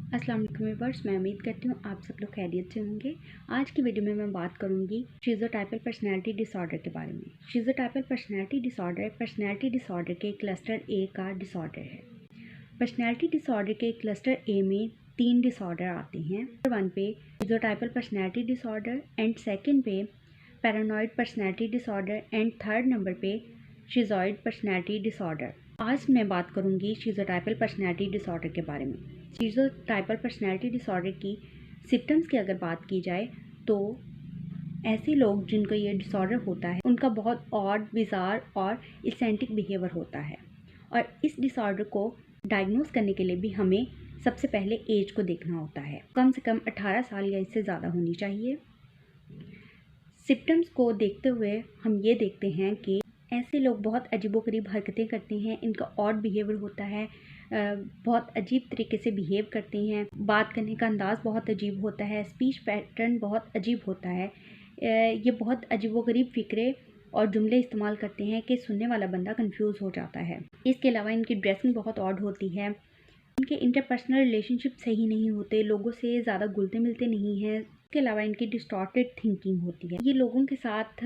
अस्सलाम वालेकुम व्यूअर्स, मैं उम्मीद करती हूँ आप सब लोग खैरियत से होंगे। आज की वीडियो में मैं बात करूँगी शिज़ोटाइपल पर्सनैलिटी डिसऑर्डर के बारे में। शिज़ोटाइपल पर्सनैलिटी डिसऑर्डर के क्लस्टर ए का डिसऑर्डर है। पर्सनैलिटी डिसऑर्डर के क्लस्टर ए में 3 डिसऑर्डर आते हैं। नंबर 1 पे शिज़ोटाइपल पर्सनैलिटी डिसऑर्डर एंड सेकंड पे paranoid personality disorder and third number पे शिज़ॉइड पर्सनैलिटी डिसऑर्डर। आज मैं बात करूँगी शिज़ोटाइपल पर्सनैलिटी डिसऑर्डर के बारे में। शिज़ोटाइपल पर्सनैलिटी डिसऑर्डर की सिम्टम्स की अगर बात की जाए तो ऐसे लोग जिनको ये डिसऑर्डर होता है उनका बहुत ऑड, बिज़ार और इसेंट्रिक बिहेवियर होता है। और इस डिसऑर्डर को डायग्नोस करने के लिए भी हमें सबसे पहले एज को देखना होता है। कम से कम 18 साल या इससे ज़्यादा होनी चाहिए। सिम्टम्स को देखते हुए हम ये देखते हैं कि ऐसे लोग बहुत अजीबोगरीब हरकतें करते हैं, इनका ऑड बिहेवियर होता है, बहुत अजीब तरीके से बिहेव करते हैं, बात करने का अंदाज़ बहुत अजीब होता है, स्पीच पैटर्न बहुत अजीब होता है। ये बहुत अजीबोगरीब फ़िक्रे और जुमले इस्तेमाल करते हैं कि सुनने वाला बंदा कंफ्यूज हो जाता है। इसके अलावा इनकी ड्रेसिंग बहुत ऑड होती है। इनके इंटरपर्सनल रिलेशनशिप सही नहीं होते, लोगों से ज़्यादा घुलते मिलते नहीं हैं। इसके अलावा इनकी डिस्टॉर्टेड थिंकिंग होती है। ये लोगों के साथ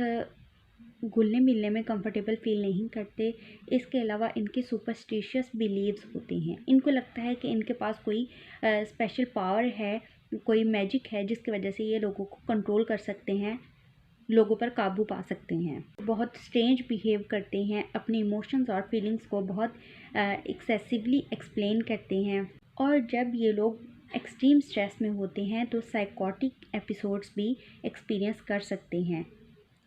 घुलने मिलने में कंफर्टेबल फील नहीं करते। इसके अलावा इनके सुपरस्टिशियस बिलीव्स होते हैं। इनको लगता है कि इनके पास कोई स्पेशल पावर है, कोई मैजिक है जिसकी वजह से ये लोगों को कंट्रोल कर सकते हैं, लोगों पर काबू पा सकते हैं। बहुत स्ट्रेंज बिहेव करते हैं, अपने इमोशंस और फीलिंग्स को बहुत एक्सेसिवली एक्सप्लेन करते हैं। और जब ये लोग एक्सट्रीम स्ट्रेस में होते हैं तो साइकोटिक एपिसोड्स भी एक्सपीरियंस कर सकते हैं।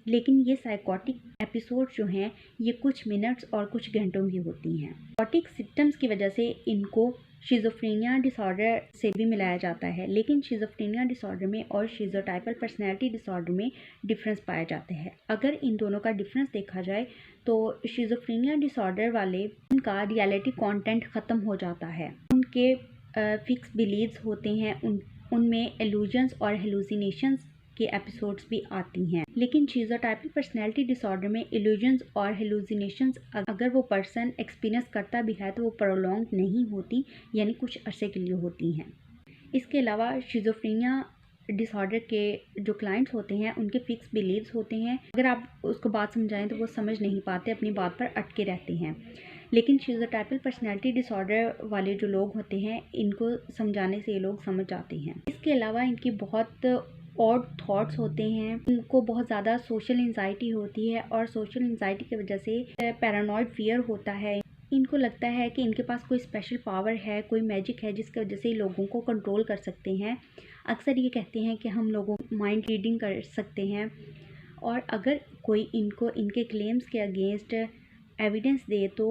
लेकिन ये साइकोटिक एपिसोड जो हैं ये कुछ मिनट्स और कुछ घंटों की होती हैं। साइकोटिक सिम्टम्स की वजह से इनको शिज़ोफ्रेनिया डिसऑर्डर से भी मिलाया जाता है, लेकिन शिज़ोफ्रेनिया डिसऑर्डर में और शिज़ोटाइपल पर्सनैलिटी डिसऑर्डर में डिफरेंस पाया जाता है। अगर इन दोनों का डिफरेंस देखा जाए तो शिज़ोफ्रेनिया डिसऑर्डर वाले उनका रियलिटी कंटेंट ख़त्म हो जाता है, उनके फिक्स बिलीव्स होते हैं, उनमें इल्यूजन्स और हेलुसिनेशंस के एपिसोड्स भी आती हैं। लेकिन शिज़ोटाइपल पर्सनैलिटी डिसऑर्डर में इल्यूजन्स और हेलुसिनेशंस अगर वो पर्सन एक्सपीरियंस करता भी है तो वो प्रोलॉन्ग नहीं होती, यानी कुछ अरसे के लिए होती हैं। इसके अलावा शिज़ोफ्रेनिया डिसऑर्डर के जो क्लाइंट्स होते हैं उनके फिक्स बिलीव्स होते हैं। अगर आप उसको बात समझाएं तो वो समझ नहीं पाते, अपनी बात पर अटके रहते हैं। लेकिन शिज़ोटाइपल पर्सनैलिटी डिसऑर्डर वाले जो लोग होते हैं इनको समझाने से ये लोग समझ जाते हैं। इसके अलावा इनकी बहुत ऑड थॉट्स होते हैं, इनको बहुत ज़्यादा सोशल एंजाइटी होती है और सोशल एंजाइटी की वजह से पैरानॉइड फियर होता है। इनको लगता है कि इनके पास कोई स्पेशल पावर है, कोई मैजिक है जिसकी वजह से लोगों को कंट्रोल कर सकते हैं। अक्सर ये कहते हैं कि हम लोगों माइंड रीडिंग कर सकते हैं, और अगर कोई इनको इनके क्लेम्स के अगेंस्ट एविडेंस दे तो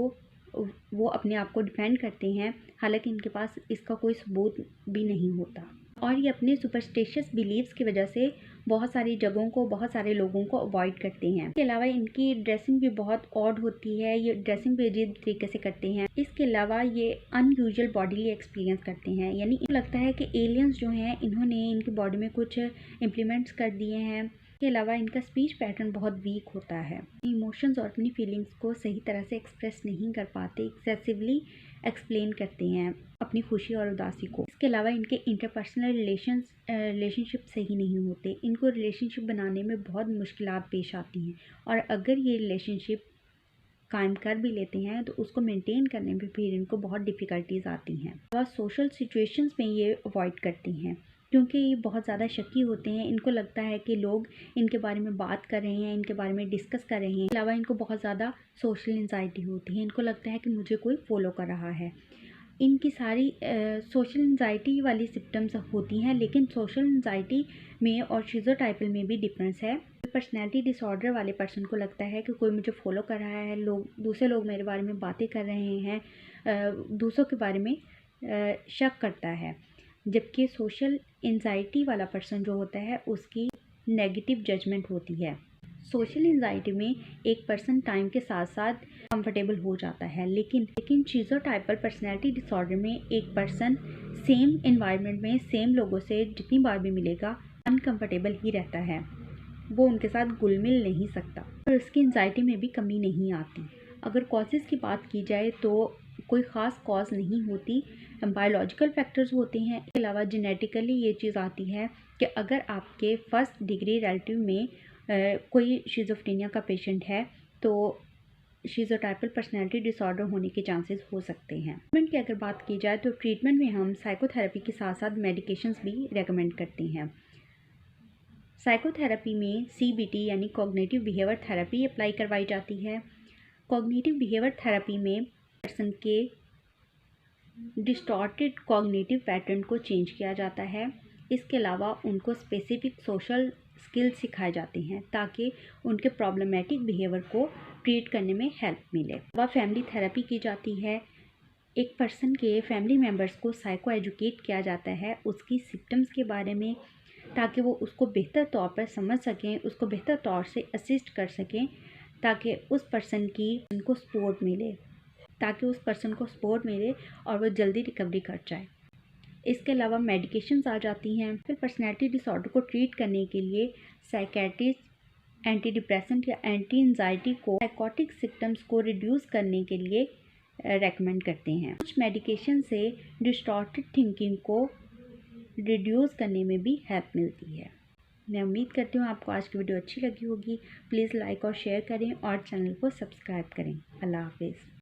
वो अपने आप को डिफेंड करते हैं, हालांकि इनके पास इसका कोई सबूत भी नहीं होता। और ये अपने सुपरस्टिशियस बिलीव्स की वजह से बहुत सारी जगहों को, बहुत सारे लोगों को अवॉइड करते हैं। इसके अलावा इनकी ड्रेसिंग भी बहुत ऑड होती है, ये ड्रेसिंग भी अजीब तरीके से करते हैं। इसके अलावा ये अनयूजुअल बॉडीली एक्सपीरियंस करते हैं, यानी इनको लगता है कि एलियंस जो हैं इन्होंने इनकी बॉडी में कुछ इम्प्लीमेंट्स कर दिए हैं। इसके अलावा इनका स्पीच पैटर्न बहुत वीक होता है, इमोशंस और अपनी फीलिंग्स को सही तरह से एक्सप्रेस नहीं कर पाते, एक्सेसिवली एक्सप्लेन करते हैं अपनी खुशी और उदासी को। इसके अलावा इनके इंटरपर्सनल रिलेशनशिप सही नहीं होते, इनको रिलेशनशिप बनाने में बहुत मुश्किलात पेश आती हैं, और अगर ये रिलेशनशिप कायम कर भी लेते हैं तो उसको मेंटेन करने में फिर इनको बहुत डिफ़िकल्टीज़ आती हैं। और सोशल सिचुएशंस में ये अवॉइड करते हैं क्योंकि ये बहुत ज़्यादा शकी होते हैं। इनको लगता है कि लोग इनके बारे में बात कर रहे हैं, इनके बारे में डिस्कस कर रहे हैं। इसके अलावा इनको बहुत ज़्यादा सोशल एंजाइटी होती है, इनको लगता है कि मुझे कोई फॉलो कर रहा है। इनकी सारी सोशल एंजाइटी वाली सिम्टम्स होती हैं, लेकिन सोशल एंजाइटी में और शिज़ोटाइपल में भी डिफरेंस है। पर्सनैलिटी डिसऑर्डर वाले पर्सन को लगता है कि कोई मुझे फॉलो कर रहा है, दूसरे लोग मेरे बारे में बातें कर रहे हैं, दूसरों के बारे में शक करता है। जबकि सोशल एंजाइटी वाला पर्सन जो होता है उसकी नेगेटिव जजमेंट होती है। सोशल एंजाइटी में एक पर्सन टाइम के साथ साथ कंफर्टेबल हो जाता है, लेकिन शिज़ोटाइपल पर्सनैलिटी डिसऑर्डर में एक पर्सन सेम एनवायरनमेंट में सेम लोगों से जितनी बार भी मिलेगा अनकंफर्टेबल ही रहता है, वो उनके साथ घुल मिल नहीं सकता और उसकी एंजाइटी में भी कमी नहीं आती। अगर कॉजेज़ की बात की जाए तो कोई ख़ास कॉज नहीं होती, बायोलॉजिकल फैक्टर्स होते हैं। इसके अलावा जेनेटिकली ये चीज़ आती है कि अगर आपके फर्स्ट डिग्री रिलेटिव में कोई शिज़ोफ्रेनिया का पेशेंट है तो शिज़ोटाइपल पर्सनैलिटी डिसऑर्डर होने के चांसेस हो सकते हैं। ट्रीटमेंट की अगर बात की जाए तो ट्रीटमेंट में हम साइकोथेरेपी के साथ साथ मेडिकेशंस भी रेकमेंड करते हैं। साइकोथेरेपी में CBT यानी कॉग्निटिव बिहेवियर थेरेपी अप्लाई करवाई जाती है। कॉग्निटिव बिहेवियर थेरेपी में पर्सन के डिस्टॉर्टेड कॉग्निटिव पैटर्न को चेंज किया जाता है। इसके अलावा उनको स्पेसिफिक सोशल स्किल्स सिखाए जाते हैं ताकि उनके प्रॉब्लमेटिक बिहेवियर को ट्रीट करने में हेल्प मिले। वह फैमिली थेरेपी की जाती है। एक पर्सन के फैमिली मेम्बर्स को साइको एजुकेट किया जाता है उसकी सिम्टम्स के बारे में, ताकि वो उसको बेहतर तौर पर समझ सकें, उसको बेहतर तौर से असिस्ट कर सकें, ताकि उस पर्सन को सपोर्ट मिले और वो जल्दी रिकवरी कर जाए। इसके अलावा मेडिकेशंस आ जाती हैं। फिर पर्सनैलिटी डिसऑर्डर को ट्रीट करने के लिए साइकेट्रिस्ट एंटी डिप्रेसेंट या एंटी एंजाइटी को साइकोटिक सिम्टम्स को रिड्यूस करने के लिए रेकमेंड करते हैं। कुछ मेडिकेशन से डिस्टॉर्टेड थिंकिंग को रिड्यूस करने में भी हेल्प मिलती है। मैं उम्मीद करती हूँ आपको आज की वीडियो अच्छी लगी होगी। प्लीज़ लाइक और शेयर करें और चैनल को सब्सक्राइब करें। अल्लाह हाफिज़।